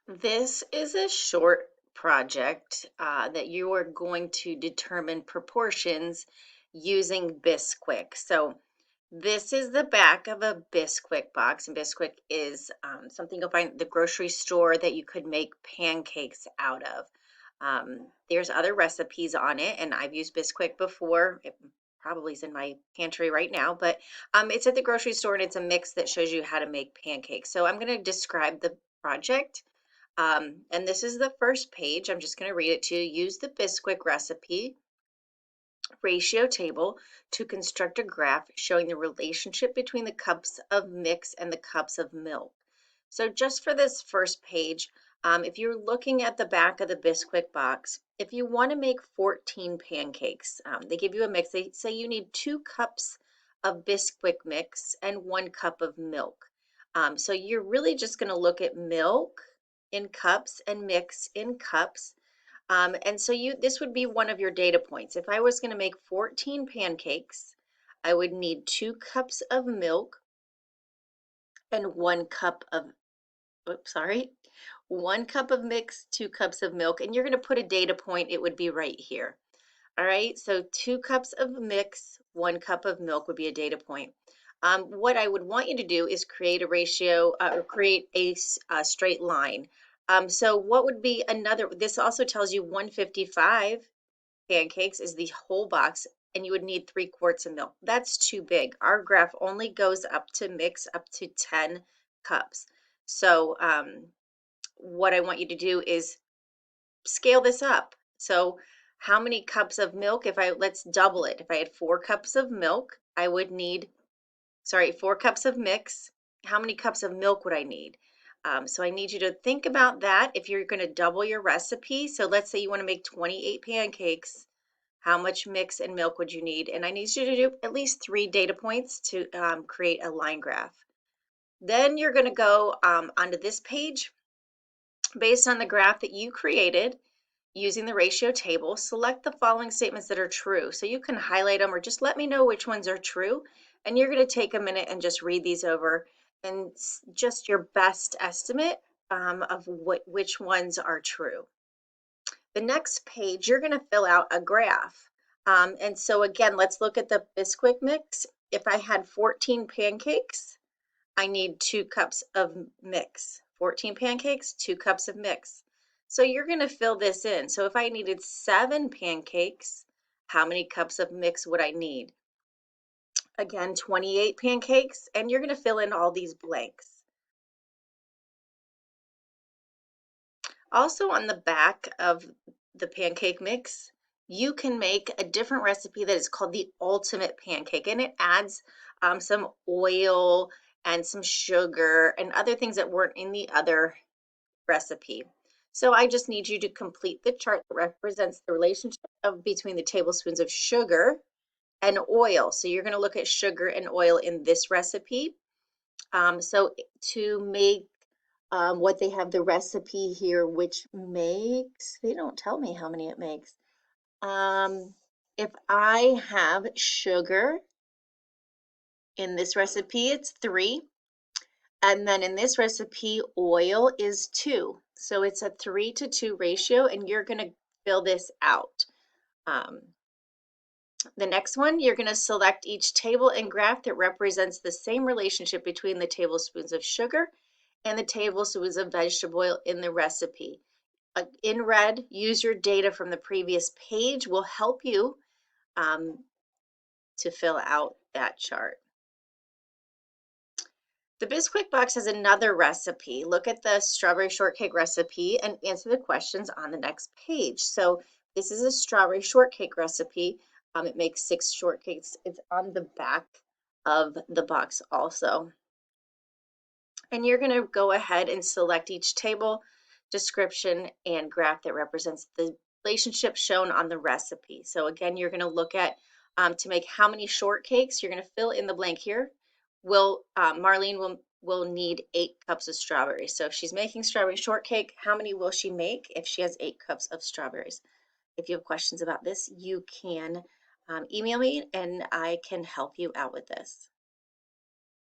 This is a short project that you are going to determine proportions using Bisquick. So this is the back of a Bisquick box, and Bisquick is something you'll find at the grocery store that you could make pancakes out of. There's other recipes on it, and I've used Bisquick before. It probably is in my pantry right now, but it's at the grocery store and it's a mix that shows you how to make pancakes. So I'm going to describe the project. And this is the first page. I'm just going to read it to you. Use the Bisquick recipe ratio table to construct a graph showing the relationship between the cups of mix and the cups of milk. So just for this first page, if you're looking at the back of the Bisquick box, if you want to make 14 pancakes, they give you a mix. They say you need 2 cups of Bisquick mix and 1 cup of milk. So you're really just going to look at milk in cups and mix in cups. And so this would be one of your data points. If I was going to make 14 pancakes, I would need 2 cups of milk and 1 cup of, oops, sorry, 1 cup of mix, 2 cups of milk, and you're going to put a data point, it would be right here. All right, so 2 cups of mix, 1 cup of milk would be a data point. What I would want you to do is create a ratio or create a straight line. So what would be another, this also tells you 155 pancakes is the whole box, and you would need 3 quarts of milk. That's too big. Our graph only goes up to mix up to 10 cups. So what I want you to do is scale this up. So how many cups of milk, let's double it. If I had 4 cups of milk, I would need, sorry, 4 cups of mix. How many cups of milk would I need? So I need you to think about that if you're going to double your recipe. So let's say you want to make 28 pancakes. How much mix and milk would you need? And I need you to do at least 3 data points to create a line graph. Then you're going to go onto this page. Based on the graph that you created using the ratio table, select the following statements that are true. So you can highlight them or just let me know which ones are true. And you're going to take a minute and just read these over and just your best estimate of which ones are true. The next page, you're going to fill out a graph. And so again, let's look at the Bisquick mix. If I had 14 pancakes, I need 2 cups of mix. 14 pancakes, 2 cups of mix. So you're going to fill this in. So if I needed 7 pancakes, how many cups of mix would I need? Again, 28 pancakes, and you're going to fill in all these blanks. Also on the back of the pancake mix, you can make a different recipe that is called the ultimate pancake, and it adds some oil and some sugar and other things that weren't in the other recipe. So I just need you to complete the chart that represents the relationship between the tablespoons of sugar and oil. So you're going to look at sugar and oil in this recipe. So to make what they have the recipe here, which makes, they don't tell me how many it makes. If I have sugar in this recipe, it's 3. And then in this recipe, oil is 2. So it's a 3-to-2 ratio, and you're going to fill this out. The next one, you're going to select each table and graph that represents the same relationship between the tablespoons of sugar and the tablespoons of vegetable oil in the recipe. In red, use your data from the previous page will help you to fill out that chart. The Bisquick box has another recipe. Look at the strawberry shortcake recipe and answer the questions on the next page. So this is a strawberry shortcake recipe. It makes 6 shortcakes. It's on the back of the box also. And you're going to go ahead and select each table, description, and graph that represents the relationship shown on the recipe. So again, you're going to look at to make how many shortcakes. You're going to fill in the blank here. Marlene will need 8 cups of strawberries. So if she's making strawberry shortcake, how many will she make if she has 8 cups of strawberries? If you have questions about this, you can email me and I can help you out with this.